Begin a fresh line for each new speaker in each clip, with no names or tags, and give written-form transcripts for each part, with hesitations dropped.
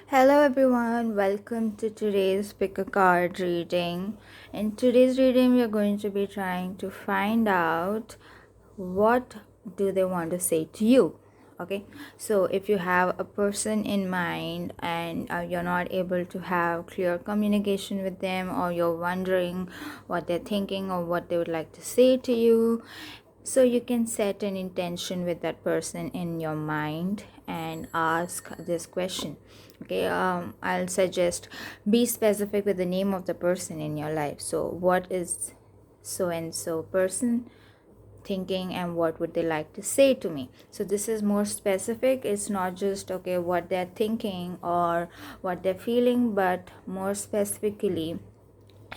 Hello everyone, welcome to today's pick a card reading. In today's reading, we are going to be trying to find out what do they want to say to you. Okay, so if you have a person in mind and you're not able to have clear communication with them, or you're wondering what they're thinking or what they would like to say to you, so you can set an intention with that person in your mind and ask this question. Okay, I'll suggest be specific with the name of the person in your life. So what is so and so person thinking, and what would they like to say to me? So this is more specific. It's not just okay what they're thinking or what they're feeling, but more specifically,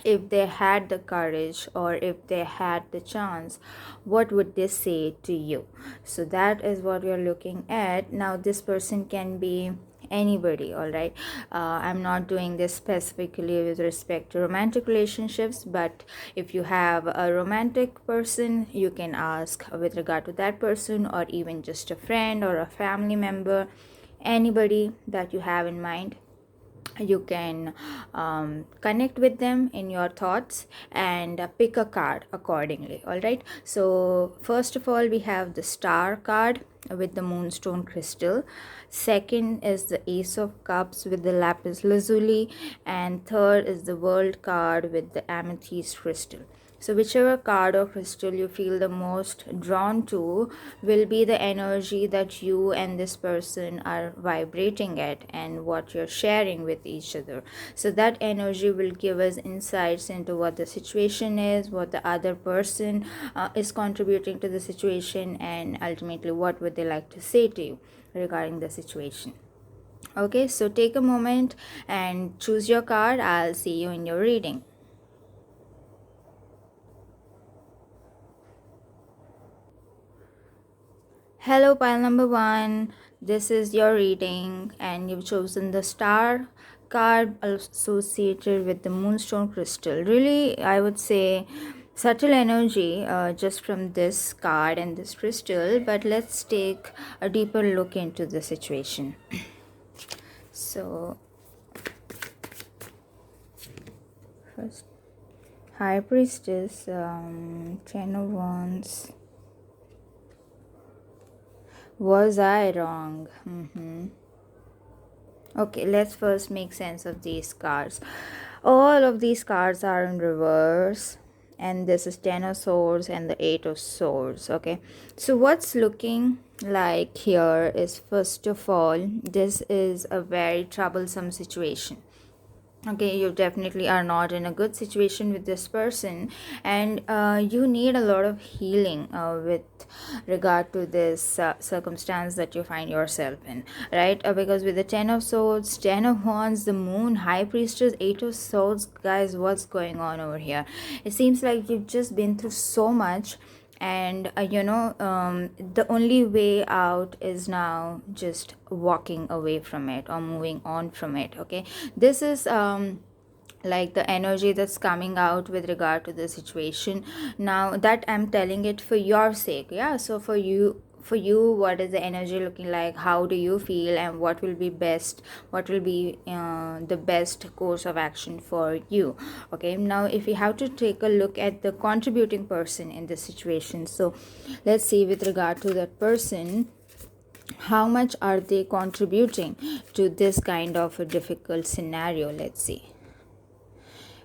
if they had the courage or if they had the chance, what would they say to you? So that is what we are looking at. Now this person can be anybody, all right. I'm not doing this specifically with respect to romantic relationships, but if you have a romantic person, you can ask with regard to that person, or even just a friend or a family member, anybody that you have in mind. You can connect with them in your thoughts and pick a card accordingly. All right, so first of all, we have the star card with the moonstone crystal. Second is the ace of cups with the lapis lazuli, and third is the world card with the amethyst crystal. So whichever card or crystal you feel the most drawn to will be the energy that you and this person are vibrating at and what you're sharing with each other. So that energy will give us insights into what the situation is, what the other person is contributing to the situation, and ultimately what would they like to say to you regarding the situation. Okay, so take a moment and choose your card. I'll see you in your reading. Hello, pile number one. This is your reading, and you've chosen the star card associated with the moonstone crystal. Really, I would say subtle energy just from this card and this crystal, but let's take a deeper look into the situation. So, first, High Priestess, Ten of Wands. Was I wrong? Okay, let's first make sense of these cards. All of these cards are in reverse, and this is Ten of Swords and the Eight of Swords. Okay, so what's looking like here is, first of all, this is a very troublesome situation. Okay, you definitely are not in a good situation with this person, and you need a lot of healing with regard to this circumstance that you find yourself in, right? Because with the Ten of Swords, Ten of Wands, the Moon, High Priestess, Eight of Swords, guys, what's going on over here? It seems like you've just been through so much, and the only way out is now just walking away from it or moving on from it. Okay, this is like the energy that's coming out with regard to the situation. Now that I'm telling it for your sake, yeah, so for you, what is the energy looking like? How do you feel, and what will be best, what will be the best course of action for you? Okay, now if we have to take a look at the contributing person in this situation, so let's see with regard to that person, how much are they contributing to this kind of a difficult scenario. Let's see.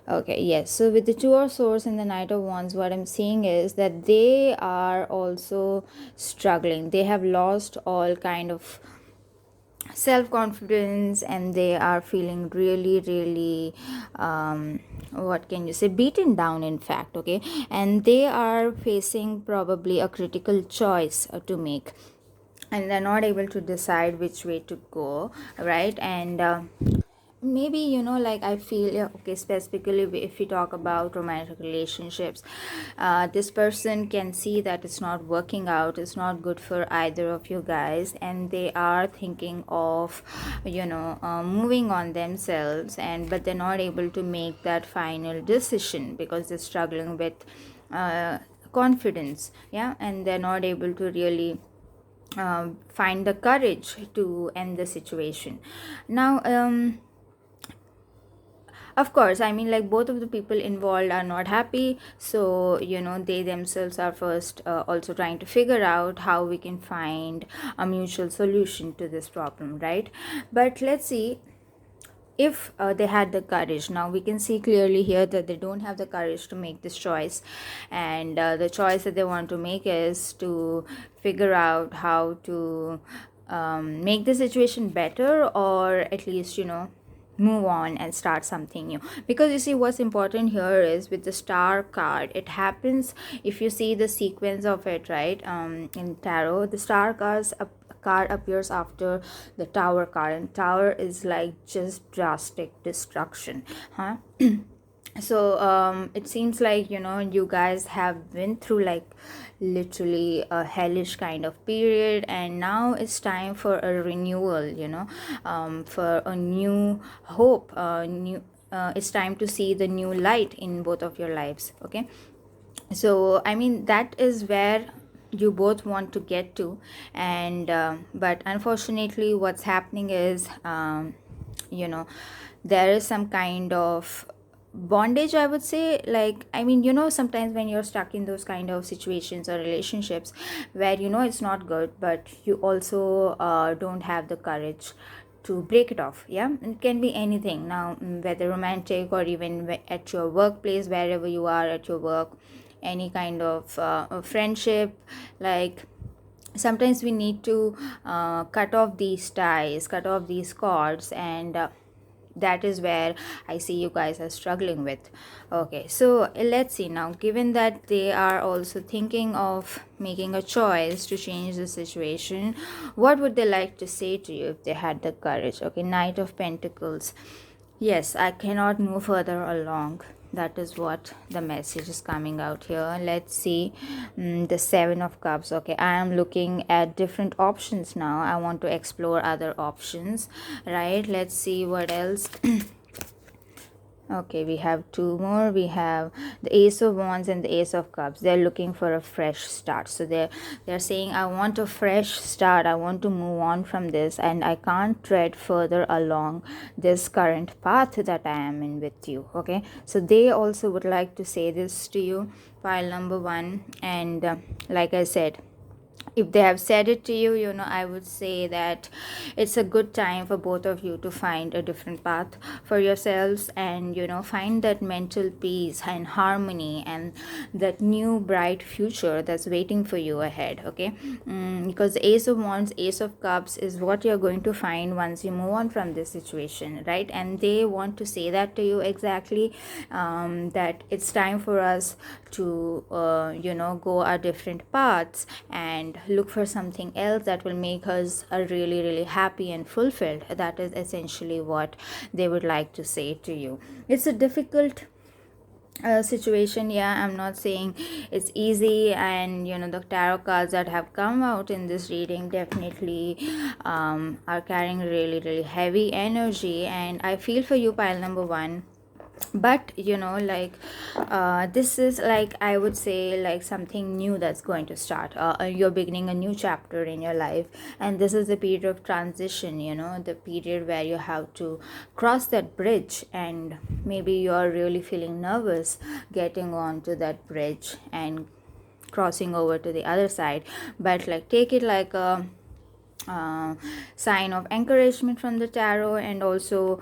Okay, yes. So with the Two of Swords and the Knight of Wands, what I'm seeing is that they are also struggling. They have lost all kind of self-confidence, and they are feeling really, really, what can you say, beaten down, in fact. Okay, and they are facing probably a critical choice to make, and they're not able to decide which way to go, right? And maybe, like I feel, yeah, okay, specifically if we talk about romantic relationships, this person can see that it's not working out, it's not good for either of you guys, and they are thinking of moving on themselves, and but they're not able to make that final decision because they're struggling with confidence, yeah, and they're not able to really find the courage to end the situation. Now, of course, I mean, like, both of the people involved are not happy, so they themselves are first also trying to figure out how we can find a mutual solution to this problem, right? But let's see if they had the courage. Now we can see clearly here that they don't have the courage to make this choice, and the choice that they want to make is to figure out how to make the situation better, or at least move on and start something new. Because you see, what's important here is with the star card, it happens, if you see the sequence of it, right, in tarot, the star card appears after the tower card, and tower is like just drastic destruction, huh? So it seems like you guys have been through like literally a hellish kind of period, and now it's time for a renewal, for a new hope, new it's time to see the new light in both of your lives. Okay, so I mean, that is where you both want to get to, and but unfortunately what's happening is, you know there is some kind of bondage, I would say. Like, I mean, sometimes when you're stuck in those kind of situations or relationships where it's not good, but you also don't have the courage to break it off. Yeah, it can be anything now, whether romantic or even at your workplace, wherever you are at your work, any kind of friendship. Like, sometimes we need to cut off these ties, cut off these cords, and that is where I see you guys are struggling with. Okay, so let's see now, given that they are also thinking of making a choice to change the situation, what would they like to say to you if they had the courage? Okay, Knight of Pentacles. Yes, I cannot move further along. That is what the message is coming out here. Let's see. The Seven of Cups. Okay, I am looking at different options now. I want to explore other options, right? Let's see what else. Okay, we have two more. We have the Ace of Wands and the Ace of Cups. They're looking for a fresh start. So they're saying, I want a fresh start. I want to move on from this, and I can't tread further along this current path that I am in with you. Okay, so they also would like to say this to you, pile number one. And like I said, if they have said it to you, I would say that it's a good time for both of you to find a different path for yourselves, and find that mental peace and harmony and that new bright future that's waiting for you ahead. Okay, because the Ace of Wands, Ace of Cups is what you're going to find once you move on from this situation, right? And they want to say that to you exactly, that it's time for us to go our different paths and look for something else that will make us really really happy and fulfilled. That is essentially what they would like to say to you. It's a difficult situation. Yeah, I'm not saying it's easy, and the tarot cards that have come out in this reading definitely are carrying really really heavy energy, and I feel for you, pile number one. But this is, like, I would say, like something new that's going to start. You're beginning a new chapter in your life, and this is the period of transition, the period where you have to cross that bridge, and maybe you're really feeling nervous getting onto that bridge and crossing over to the other side. But like, take it like a sign of encouragement from the tarot. And also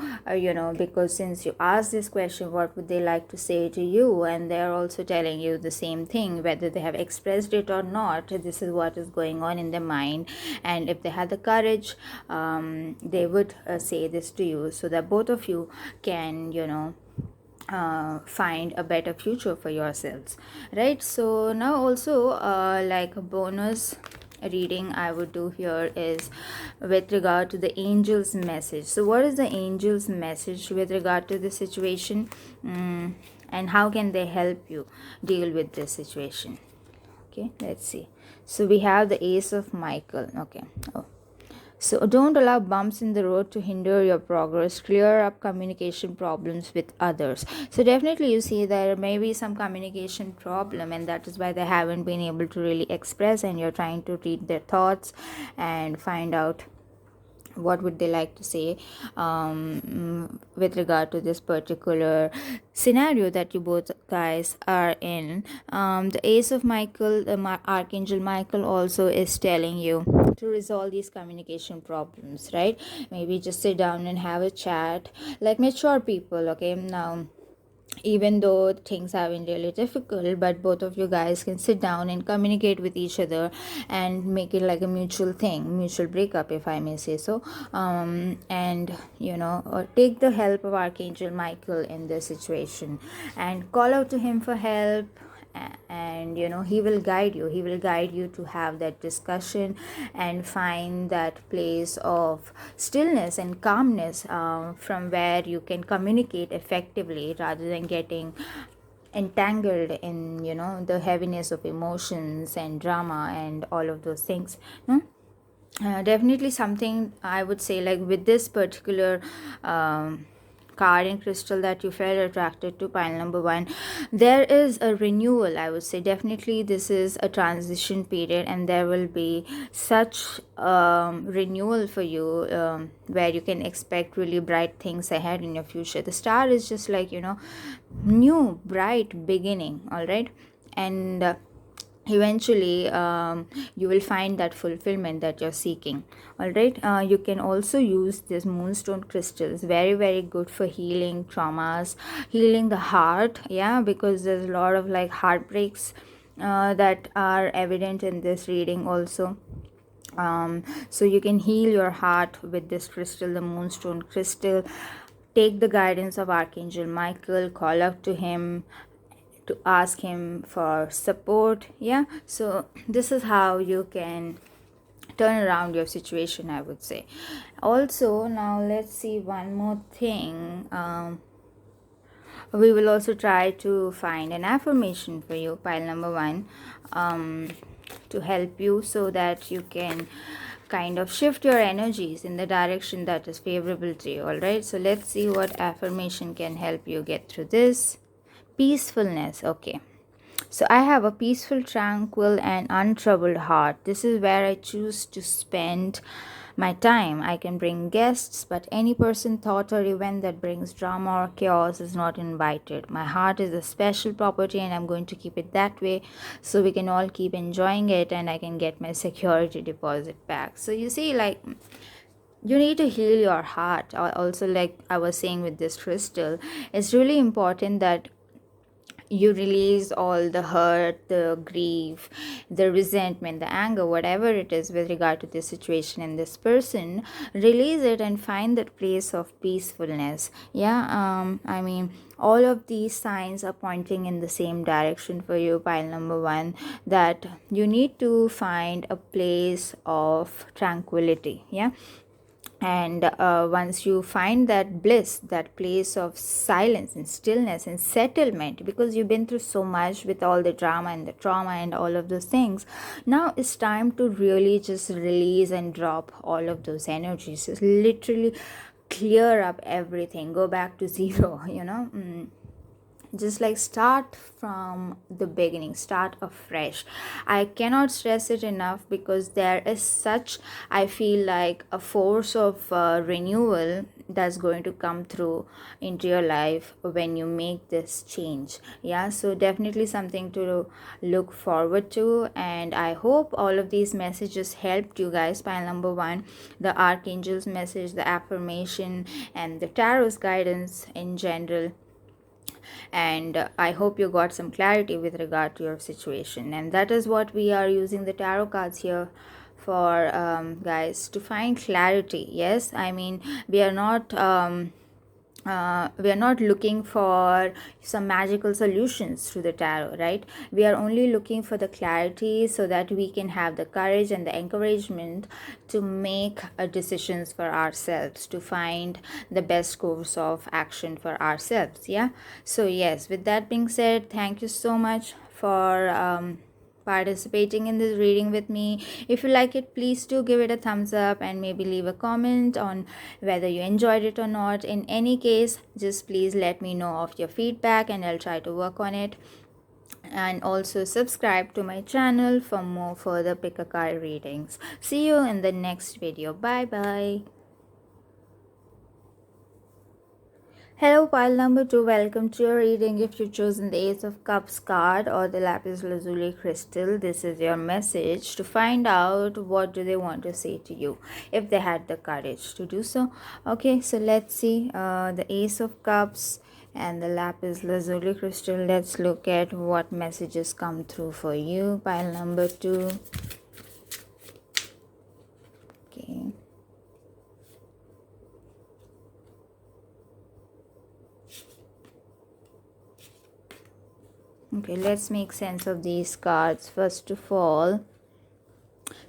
because since you asked this question, what would they like to say to you, and they're also telling you the same thing, whether they have expressed it or not, this is what is going on in their mind. And if they had the courage, they would say this to you, so that both of you can find a better future for yourselves, right? So now also, like a bonus reading I would do here is with regard to the angel's message. So what is the angel's message with regard to the situation, and how can they help you deal with this situation? Okay, let's see. So we have the Ace of Michael. Okay, So don't allow bumps in the road to hinder your progress. Clear up communication problems with others. So definitely you see there may be some communication problem, and that is why they haven't been able to really express, and you're trying to read their thoughts and find out what would they like to say with regard to this particular scenario that you both guys are in. The Ace of Michael, the Archangel Michael, also is telling you to resolve these communication problems, right? Maybe just sit down and have a chat like mature people. Okay, now even though things have been really difficult, but both of you guys can sit down and communicate with each other and make it like a mutual thing, mutual breakup, if I may say so. And take the help of Archangel Michael in this situation and call out to him for help. And he will guide you, to have that discussion and find that place of stillness and calmness, from where you can communicate effectively rather than getting entangled in the heaviness of emotions and drama and all of those things. No? Definitely something I would say, like with this particular card and crystal that you felt attracted to, pile number one, there is a renewal, I would say. Definitely this is a transition period, and there will be such renewal for you, where you can expect really bright things ahead in your future. The star is just like new bright beginning, all right? And eventually you will find that fulfillment that you're seeking, all right? You can also use this moonstone crystals, very very good for healing traumas, healing the heart, yeah, because there's a lot of like heartbreaks that are evident in this reading also. So you can heal your heart with this crystal, the moonstone crystal. Take the guidance of Archangel Michael, call out to him to ask him for support. Yeah, so this is how you can turn around your situation, I would say. Also, now let's see one more thing. We will also try to find an affirmation for you, pile number one, to help you so that you can kind of shift your energies in the direction that is favorable to you. All right, so let's see what affirmation can help you get through this. Peacefulness. Okay, so I have a peaceful, tranquil, and untroubled heart. This is where I choose to spend my time. I can bring guests, but any person, thought, or event that brings drama or chaos is not invited. My heart is a special property, and I'm going to keep it that way so we can all keep enjoying it and I can get my security deposit back. So you see, like, you need to heal your heart. Also, like I was saying with this crystal, it's really important that you release all the hurt, the grief, the resentment, the anger, whatever it is with regard to this situation and this person. Release it and find that place of peacefulness. Yeah, I mean, all of these signs are pointing in the same direction for you, pile number one, that you need to find a place of tranquility. Yeah, and once you find that bliss, that place of silence and stillness and settlement, because you've been through so much with all the drama and the trauma and all of those things, now it's time to really just release and drop all of those energies. Just literally clear up everything, go back to zero. Just like start from the beginning, start afresh. I cannot stress it enough, because there is such, I feel like, a force of renewal that's going to come through into your life when you make this change. Yeah, so definitely something to look forward to, and I hope all of these messages helped you guys. Pile number one, the archangel's message, the affirmation, and the tarot's guidance in general. And I hope you got some clarity with regard to your situation, and that is what we are using the tarot cards here for, guys, to find clarity. Yes, I mean, we are not looking for some magical solutions through the tarot, right? We are only looking for the clarity so that we can have the courage and the encouragement to make decisions for ourselves, to find the best course of action for ourselves. Yeah, so yes, with that being said, thank you so much for participating in this reading with me. If you like it, please do give it a thumbs up and maybe leave a comment on whether you enjoyed it or not. In any case, just please let me know of your feedback and I'll try to work on it. And also subscribe to my channel for more further pick a card readings. See you in the next video. Bye bye. Hello pile number 2, welcome to your reading. If you've chosen the Ace of Cups card or the Lapis Lazuli crystal, this is your message to find out what do they want to say to you if they had the courage to do so. Okay, so let's see the Ace of Cups and the Lapis Lazuli crystal. Let's look at what messages come through for you, pile number 2. Okay. Okay, let's make sense of these cards. First of all,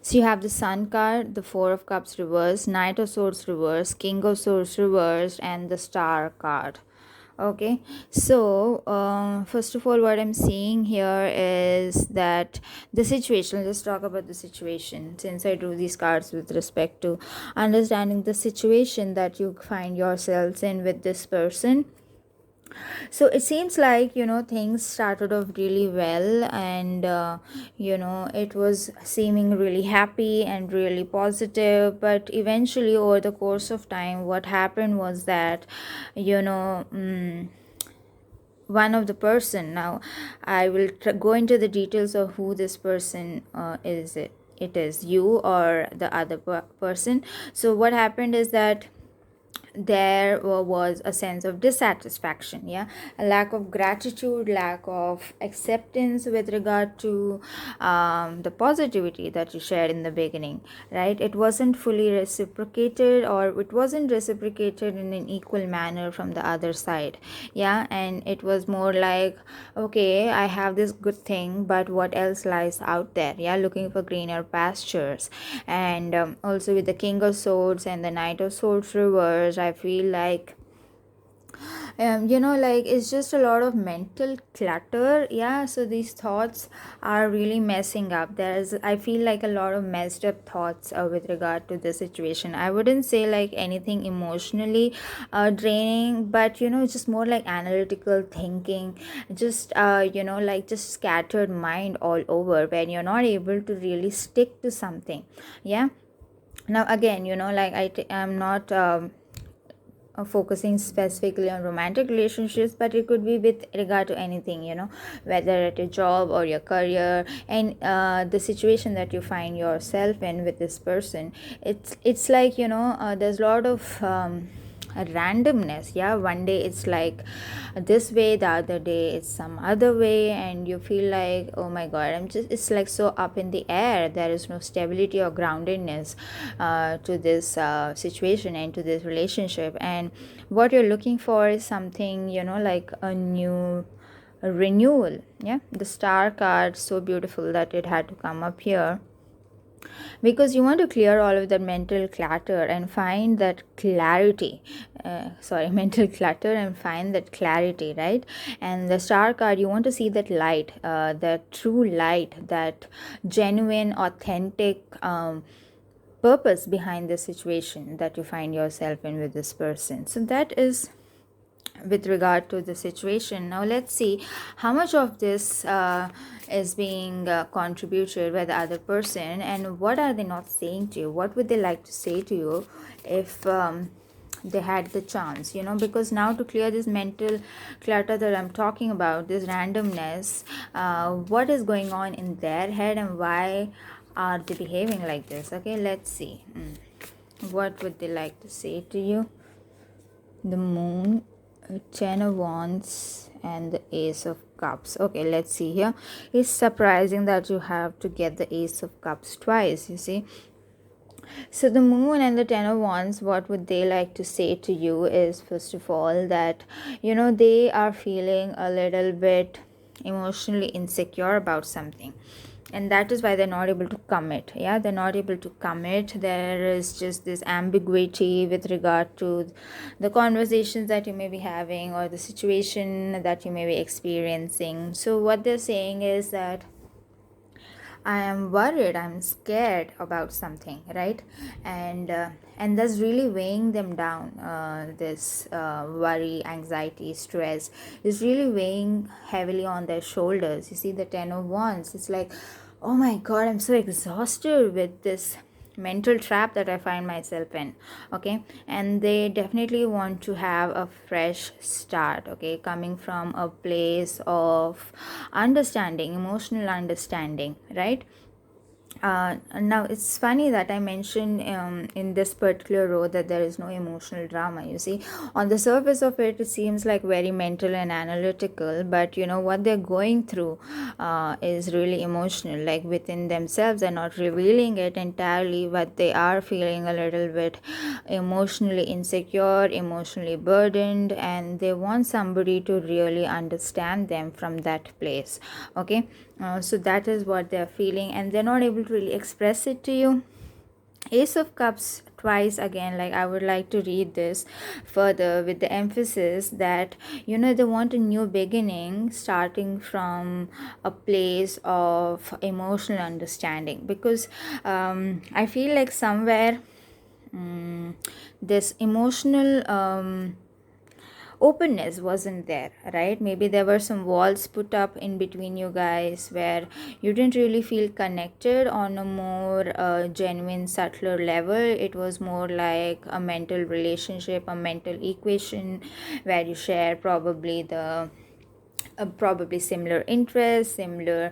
so you have the Sun card, the Four of Cups reversed, Knight of Swords reversed, King of Swords reversed, and the Star card. Okay, so first of all, what I'm seeing here is that the situation, let's talk about the situation, since I drew these cards with respect to understanding the situation that you find yourselves in with this person. So it seems like, things started off really well, and it was seeming really happy and really positive, but eventually over the course of time what happened was that one of the person, now I will go into the details of who this person is. It is you or the other person. So what happened is that there was a sense of dissatisfaction, a lack of gratitude, lack of acceptance with regard to the positivity that you shared in the beginning, right? It wasn't fully reciprocated, or it wasn't reciprocated in an equal manner from the other side, and it was more like, okay, I have this good thing, but what else lies out there, looking for greener pastures. And also with the King of Swords and the Knight of Swords reverse, I feel like it's just a lot of mental clutter. So these thoughts are really messing up. I feel like a lot of messed up thoughts with regard to the situation. I wouldn't say like anything emotionally draining, but it's just more like analytical thinking, just just scattered mind all over, when you're not able to really stick to something. Now again, I'm not focusing specifically on romantic relationships, but it could be with regard to anything, whether at a job or your career, and the situation that you find yourself in with this person. It's like there's a lot of a randomness. One day it's like this way, the other day it's some other way, and you feel like, oh my god, it's like so up in the air. There is no stability or groundedness to this situation and to this relationship, and what you're looking for is something, like a renewal. The Star card, so beautiful that it had to come up here, because you want to clear all of that mental clutter and find that clarity. Mental clutter, and find that clarity, right? And the Star card, you want to see that light, that true light, that genuine, authentic purpose behind the situation that you find yourself in with this person. So that is with regard to the situation. Now let's see how much of this is being contributed by the other person, and what are they not saying to you, what would they like to say to you if they had the chance, because now to clear this mental clutter that I'm talking about, this randomness, what is going on in their head and why are they behaving like this. Okay, let's see. What would they like to say to you? The Moon, 10 of Wands, and the Ace of Cups. Okay, let's see here. It's surprising that you have to get the Ace of Cups twice, you see. So the Moon and the 10 of Wands, what would they like to say to you is, first of all, that they are feeling a little bit emotionally insecure about something, and that is why they're not able to commit. They're not able to commit. There is just this ambiguity with regard to the conversations that you may be having or the situation that you may be experiencing. So what they're saying is that I am worried, I'm scared about something, right? And that's really weighing them down. This worry, anxiety, stress is really weighing heavily on their shoulders. You see the Ten of Wands, it's like, oh my god, I'm so exhausted with this mental trap that I find myself in. Okay, and they definitely want to have a fresh start, okay, coming from a place of understanding, emotional understanding, right? Now it's funny that I mentioned in this particular row that there is no emotional drama. You see, on the surface of it, it seems like very mental and analytical, but you know what they're going through is really emotional. Like within themselves, they're not revealing it entirely, but they are feeling a little bit emotionally insecure, emotionally burdened, and they want somebody to really understand them from that place. Okay, so that is what they're feeling, and they're not able to really express it to you. Ace of Cups twice again, like I would like to read this further with the emphasis that you know they want a new beginning starting from a place of emotional understanding, because I feel like somewhere this emotional openness wasn't there, right? Maybe there were some walls put up in between you guys where you didn't really feel connected on a more genuine, subtler level. It was more like a mental relationship, a mental equation where you share probably the probably similar interests, similar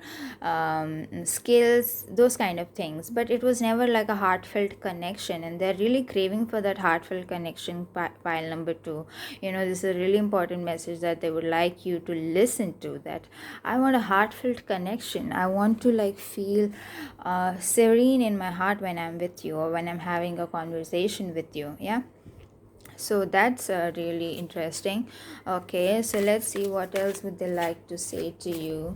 skills, those kind of things, but it was never like a heartfelt connection, and they're really craving for that heartfelt connection. Pile number two, you know, this is a really important message that they would like you to listen to, that I want a heartfelt connection. I want to like feel serene in my heart when I'm with you, or when I'm having a conversation with you. Yeah, so that's really interesting. Okay, so let's see what else would they like to say to you.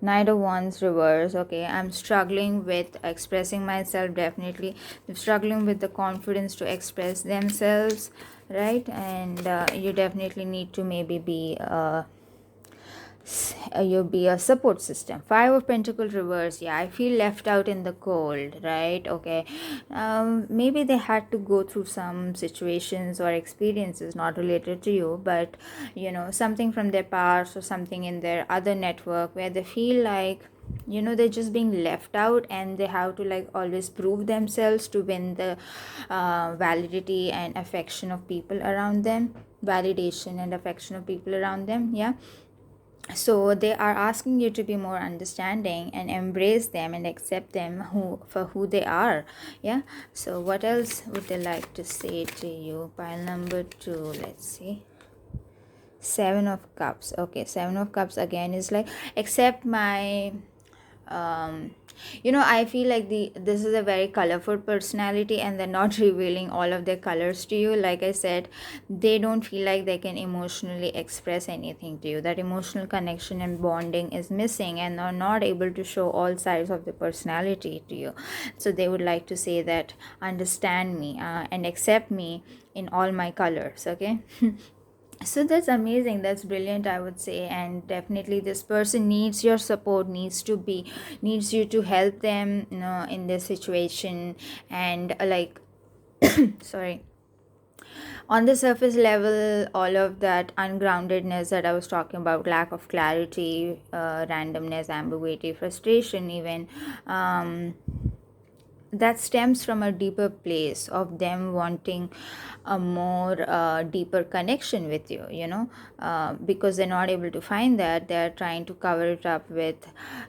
Knight of Wands reverse. Okay, I'm struggling with expressing myself. Definitely they're struggling with the confidence to express themselves, right? And you definitely need to maybe be you'll be a support system. Five of Pentacles reverse. Yeah, I feel left out in the cold, right? Okay, maybe they had to go through some situations or experiences not related to you, but you know, something from their past or something in their other network where they feel like, you know, they're just being left out, and they have to like always prove themselves to win the validity and affection of people around them, validation and affection of people around them. Yeah, so they are asking you to be more understanding and embrace them and accept them for who they are. Yeah, so what else would they like to say to you? Pile number two, let's see. Seven of Cups. Okay, Seven of Cups again is like, accept my you know, I feel like this is a very colorful personality, and they're not revealing all of their colors to you. Like I said, they don't feel like they can emotionally express anything to you. That emotional connection and bonding is missing, and are not able to show all sides of the personality to you. So they would like to say that understand me and accept me in all my colors. Okay. So that's amazing, that's brilliant, I would say. And definitely this person needs your support, needs you to help them, you know, in this situation. And like sorry, on the surface level, all of that ungroundedness that I was talking about, lack of clarity, randomness, ambiguity, frustration even, that stems from a deeper place of them wanting a more deeper connection with you, you know, because they're not able to find that. They're trying to cover it up with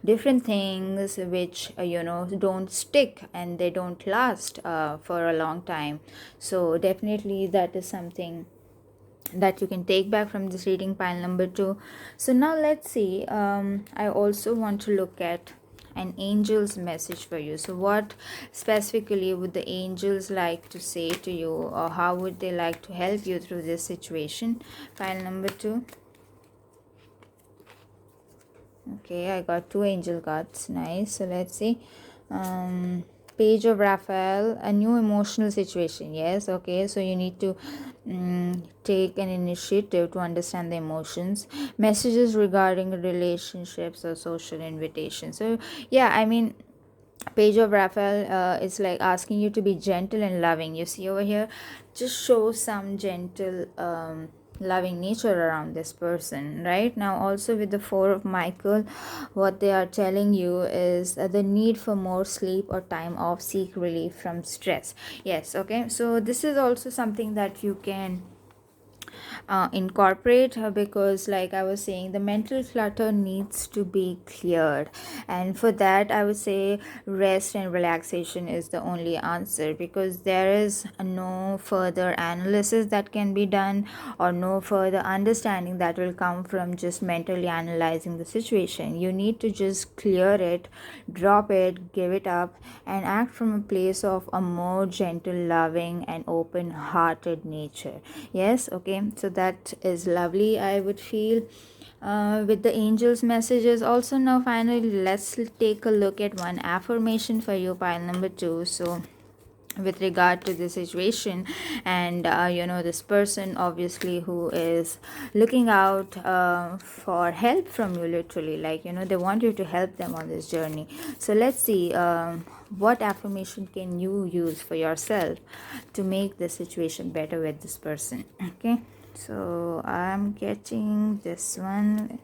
different things which you know, don't stick and they don't last for a long time. So definitely that is something that you can take back from this reading, pile number two. So now let's see, I also want to look at an angel's message for you. So what specifically would the angels like to say to you, or how would they like to help you through this situation? Pile number two. Okay, I got two angel cards. Nice. So let's see. Page of Raphael, a new emotional situation. Yes, okay, so you need to take an initiative to understand the emotions. Messages regarding relationships or social invitations. So yeah, I mean, Page of Raphael is like asking you to be gentle and loving. You see over here, just show some gentle loving nature around this person. Right now, also with the Four of Michael, what they are telling you is the need for more sleep or time off, seek relief from stress. Yes, okay, so this is also something that you can incorporate, because like I was saying, the mental clutter needs to be cleared, and for that I would say rest and relaxation is the only answer, because there is no further analysis that can be done, or no further understanding that will come from just mentally analyzing the situation. You need to just clear it, drop it, give it up, and act from a place of a more gentle, loving, and open hearted nature. Yes, okay, so that is lovely, I would feel, with the angels messages. Also, now finally let's take a look at one affirmation for you, pile number 2. So with regard to this situation, and this person obviously who is looking out for help from you, literally, like they want you to help them on this journey. So let's see, what affirmation can you use for yourself to make the situation better with this person. Okay, so I'm getting this one,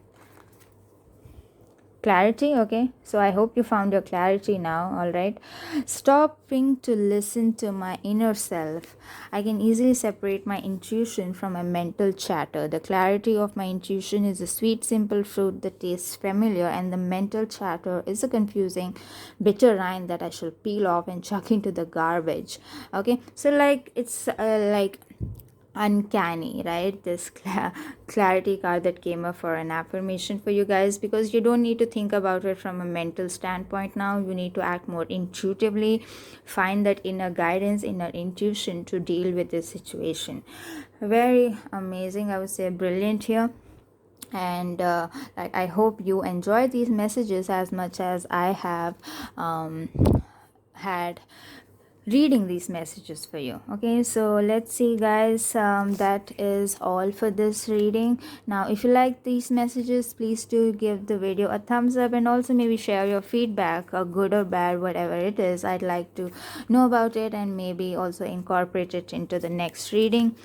clarity. Okay, so I hope you found your clarity now. All right, stopping to listen to my inner self, I can easily separate my intuition from my mental chatter. The clarity of my intuition is a sweet simple fruit that tastes familiar, and the mental chatter is a confusing bitter rind that I shall peel off and chuck into the garbage. Okay, so like it's like uncanny, right? This clarity card that came up for an affirmation for you guys, because you don't need to think about it from a mental standpoint. Now you need to act more intuitively, find that inner guidance, inner intuition to deal with this situation. Very amazing, I would say, brilliant here. And like I hope you enjoy these messages as much as I have had reading these messages for you. Okay, so let's see guys, that is all for this reading. Now if you like these messages, please do give the video a thumbs up, and also maybe share your feedback, or good or bad, whatever it is. I'd like to know about it, and maybe also incorporate it into the next reading.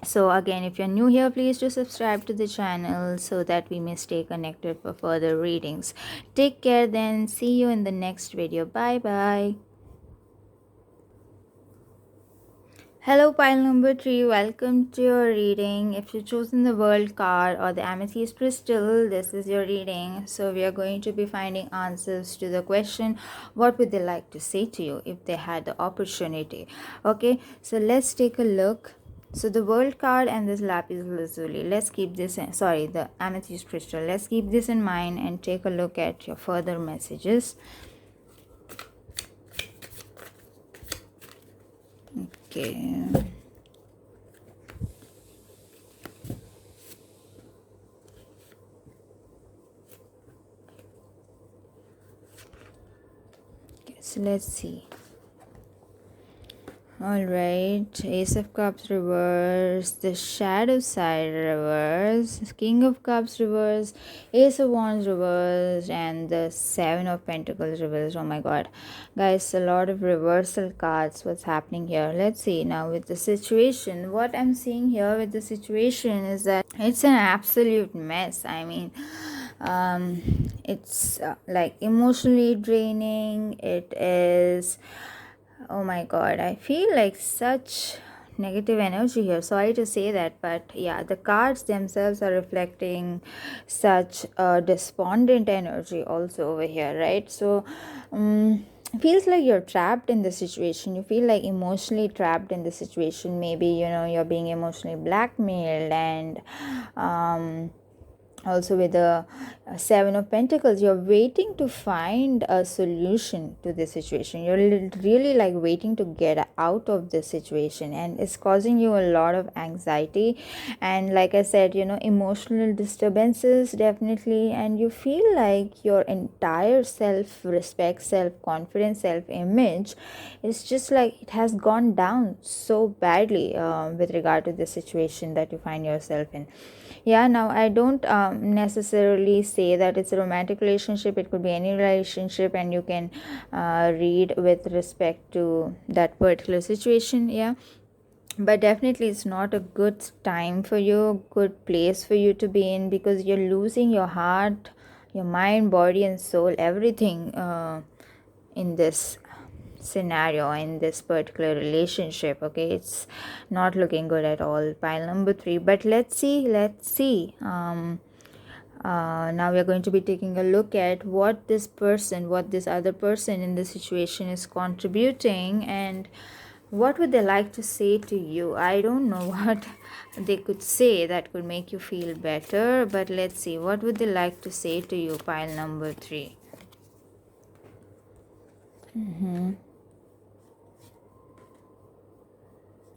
So again, if you're new here, please do subscribe to the channel so that we may stay connected for further readings. Take care then, see you in the next video. Bye bye. Hello pile number 3, welcome to your reading. If you've chosen the world card or the amethyst crystal, this is your reading. So we are going to be finding answers to the question, what would they like to say to you if they had the opportunity. Okay, so let's take a look. So the world card and this lapis lazuli, let's keep this in, sorry, the amethyst crystal, let's keep this in mind and take a look at your further messages. Okay, so let's see. Alright, Ace of Cups reverse, the Shadow side reverse, King of Cups reverse, Ace of Wands reverse, and the Seven of Pentacles reverse. Oh my god. Guys, a lot of reversal cards. What's happening here? Let's see. Now with the situation, what I'm seeing here with the situation is that it's an absolute mess. I mean, it's like emotionally draining. It is, oh my god, I feel like such negative energy here. Sorry to say that, but yeah, the cards themselves are reflecting such a despondent energy also over here, right? So it feels like you're trapped in the situation. You feel like emotionally trapped in the situation. Maybe you're being emotionally blackmailed, and Also with the Seven of Pentacles, you're waiting to find a solution to this situation. You're really like waiting to get out of this situation, and it's causing you a lot of anxiety. And like I said, emotional disturbances definitely, and you feel like your entire self-respect, self-confidence, self-image is just like it has gone down so badly with regard to the situation that you find yourself in. Yeah, now I don't necessarily say that it's a romantic relationship. It could be any relationship, and you can read with respect to that particular situation. Yeah, but definitely it's not a good time for you, good place for you to be in, because you're losing your heart, your mind, body and soul, everything in this scenario, in this particular relationship. Okay, it's not looking good at all, pile number 3. But let's see now we're going to be taking a look at what this other person in the situation is contributing, and what would they like to say to you. I don't know what they could say that could make you feel better, but let's see what would they like to say to you, pile number 3.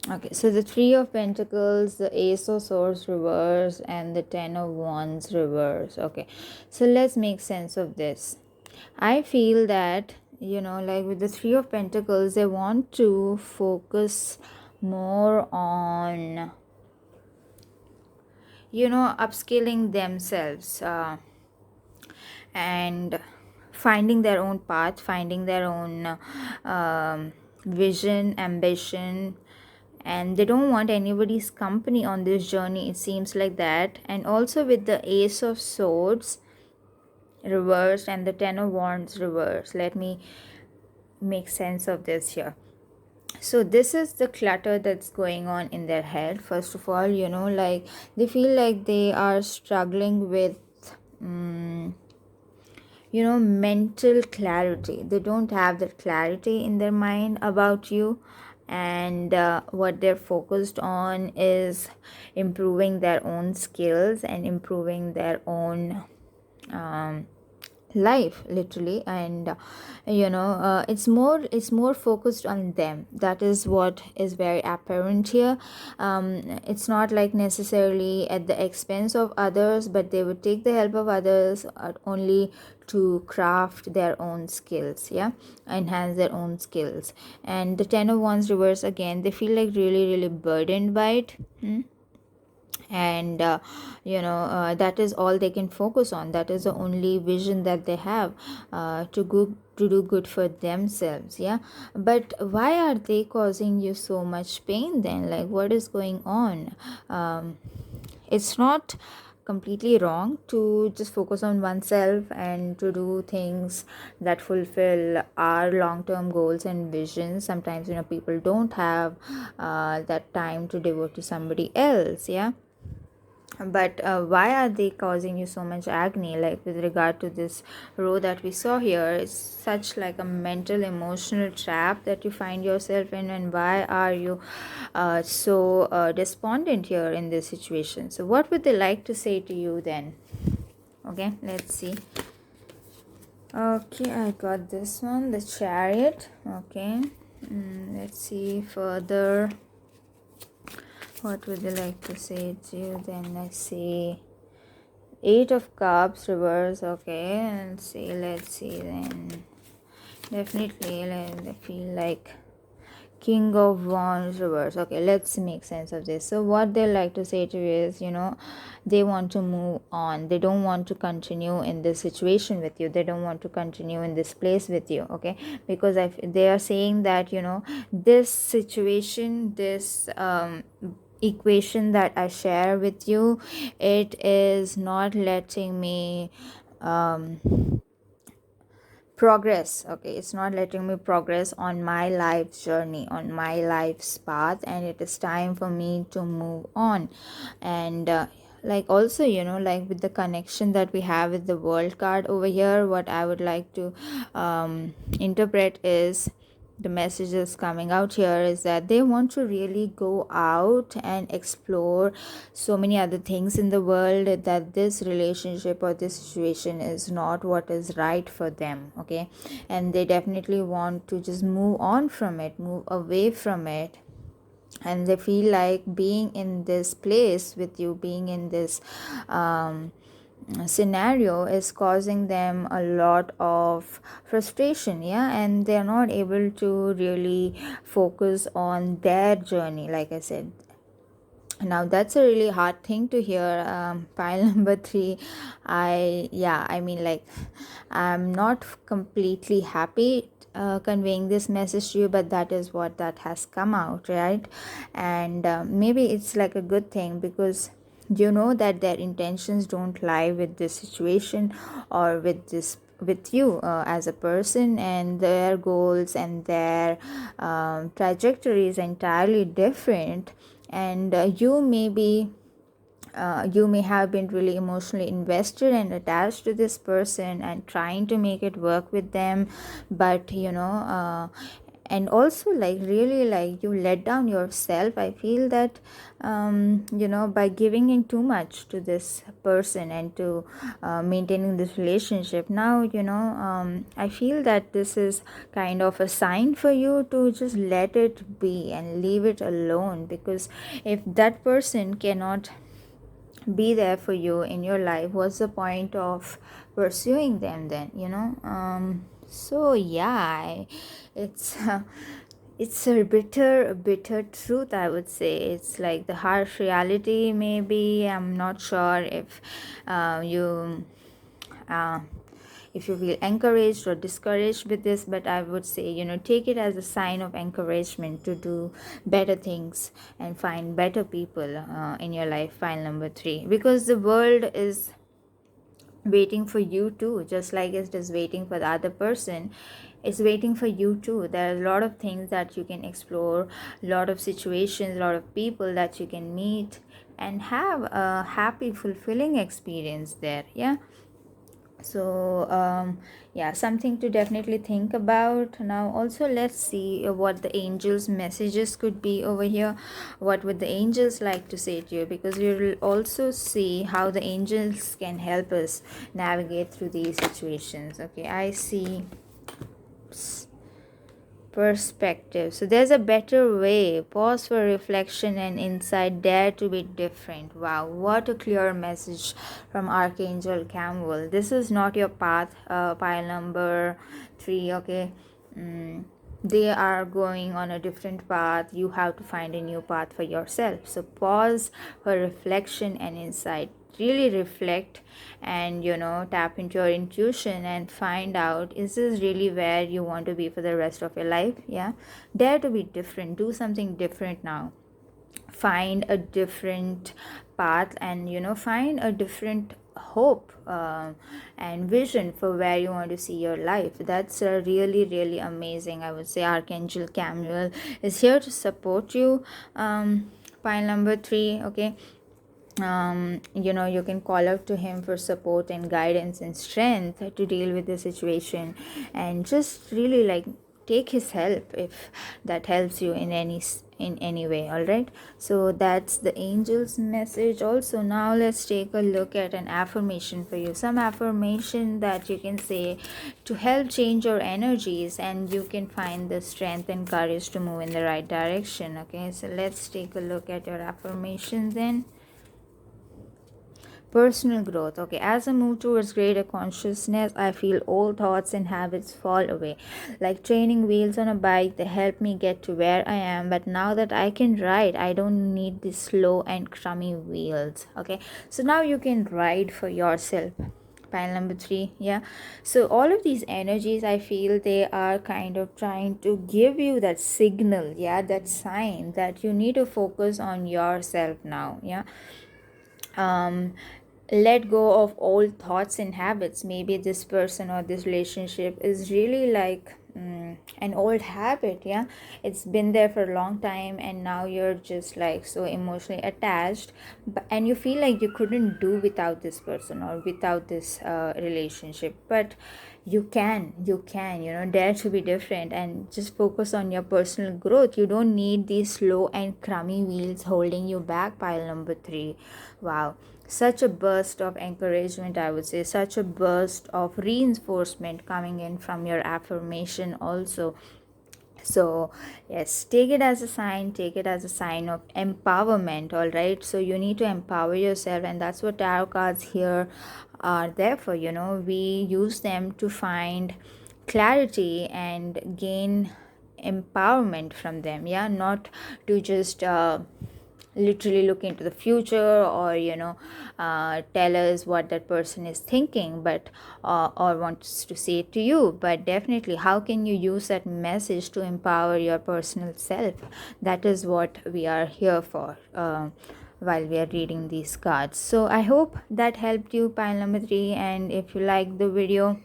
Okay, so the Three of Pentacles, the Ace of Swords reverse, and the Ten of Wands reverse. Okay, so let's make sense of this. I feel that, like with the Three of Pentacles, they want to focus more on, upskilling themselves and finding their own path, finding their own vision, ambition, and they don't want anybody's company on this journey, it seems like that. And also with the Ace of Swords reversed and the Ten of Wands reversed, let me make sense of this here. So this is the clutter that's going on in their head. First of all, like they feel like they are struggling with mental clarity. They don't have that clarity in their mind about you, and what they're focused on is improving their own skills and improving their own um, life, literally. And it's more focused on them. That is what is very apparent here. It's not like necessarily at the expense of others, but they would take the help of others only to craft their own skills, yeah, enhance their own skills. And the Ten of Wands reverse, again, they feel like really really burdened by it. And that is all they can focus on. That is the only vision that they have, to do good for themselves. Yeah, but why are they causing you so much pain then? Like, what is going on? It's not completely wrong to just focus on oneself and to do things that fulfill our long-term goals and visions. Sometimes people don't have that time to devote to somebody else. Yeah, but why are they causing you so much agony? Like with regard to this row that we saw here, it's such like a mental emotional trap that you find yourself in. And why are you so despondent here in this situation? So what would they like to say to you then? Okay, let's see. Okay, I got this one, the Chariot. Okay, let's see further. What would they like to say to you then? Let's see. Eight of Cups reverse. Okay, let's see then. Definitely I feel like King of Wands reverse. Okay, let's make sense of this. So what they like to say to you is, they want to move on. They don't want to continue in this situation with you. They don't want to continue in this place with you. Okay, because they are saying that, this situation, this equation that I share with you, it is not letting me progress. Okay, it's not letting me progress on my life's journey, on my life's path, and it is time for me to move on. And like also, like with the connection that we have with the World card over here, what I would like to interpret is the messages coming out here is that they want to really go out and explore so many other things in the world, that this relationship or this situation is not what is right for them, okay? And they definitely want to just move on from it, move away from it. And they feel like being in this place with you, being in this scenario is causing them a lot of frustration, yeah, and they're not able to really focus on their journey, like I said. Now that's a really hard thing to hear, pile number 3. I mean, like, I'm not completely happy conveying this message to you, but that is what that has come out, right? And maybe it's like a good thing, because you know that their intentions don't lie with this situation or with you as a person, and their goals and their trajectory is entirely different. And you may have been really emotionally invested and attached to this person and trying to make it work with them, but and also, like, really, like, you let down yourself. I feel that by giving in too much to this person and to maintaining this relationship. Now, I feel that this is kind of a sign for you to just let it be and leave it alone, because if that person cannot be there for you in your life, what's the point of pursuing them then, so yeah, it's it's a bitter truth, I would say. It's like the harsh reality. Maybe I'm not sure if you uh, if you feel encouraged or discouraged with this, but I would say, take it as a sign of encouragement to do better things and find better people in your life, file number 3, because the world is waiting for you too, just like it is waiting for the other person. It's waiting for you too. There are a lot of things that you can explore, a lot of situations, a lot of people that you can meet and have a happy, fulfilling experience there, yeah. So yeah, something to definitely think about. Now also, let's see what the angels messages could be over here. What would the angels like to say to you, because you'll also see how the angels can help us navigate through these situations. Okay, I see perspective. So there's a better way. Pause for reflection and insight. Dare to be different. Wow, what a clear message from Archangel Campbell. This is not your path, pile number 3, okay? They are going on a different path. You have to find a new path for yourself. So pause for reflection and insight. Really reflect and tap into your intuition and find out, is this really where you want to be for the rest of your life? Yeah, dare to be different. Do something different now. Find a different path, and find a different hope and vision for where you want to see your life. That's really, really amazing. I would say Archangel Camuel is here to support you, pile number 3, okay? You can call out to him for support and guidance and strength to deal with the situation, and just really, like, take his help if that helps you in any way. All right, so that's the angel's message. Also, now let's take a look at an affirmation for you, some affirmation that you can say to help change your energies, and you can find the strength and courage to move in the right direction. Okay, so let's take a look at your affirmation then. Personal growth. Okay, as I move towards greater consciousness, I feel old thoughts and habits fall away. Like training wheels on a bike, they help me get to where I am. But now that I can ride, I don't need the slow and crummy wheels. Okay, so now you can ride for yourself. Pile number 3, yeah. So all of these energies, I feel they are kind of trying to give you that signal, yeah, that sign that you need to focus on yourself now, yeah. Let go of old thoughts and habits. Maybe this person or this relationship is really like an old habit, yeah. It's been there for a long time, and now you're just like so emotionally attached, and you feel like you couldn't do without this person or without this relationship. But you can dare to be different and just focus on your personal growth. You don't need these slow and crummy wheels holding you back. Pile number 3. Wow, such a burst of encouragement, I would say, such a burst of reinforcement coming in from your affirmation also. So yes, take it as a sign, take it as a sign of empowerment. All right, so you need to empower yourself, and that's what tarot cards here are there for. We use them to find clarity and gain empowerment from them. Yeah, not to just literally look into the future, or tell us what that person is thinking, but or wants to say to you. But definitely, how can you use that message to empower your personal self? That is what we are here for, while we are reading these cards. So I hope that helped you, pile number 3. And if you like the video,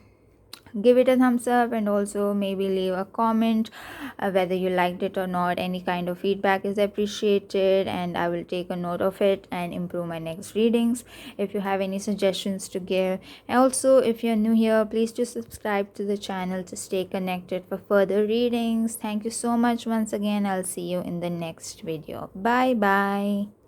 give it a thumbs up, and also maybe leave a comment, whether you liked it or not. Any kind of feedback is appreciated, and I will take a note of it and improve my next readings. If you have any suggestions to give, and also if you're new here, please do subscribe to the channel to stay connected for further readings. Thank you so much once again. I'll see you in the next video. Bye bye.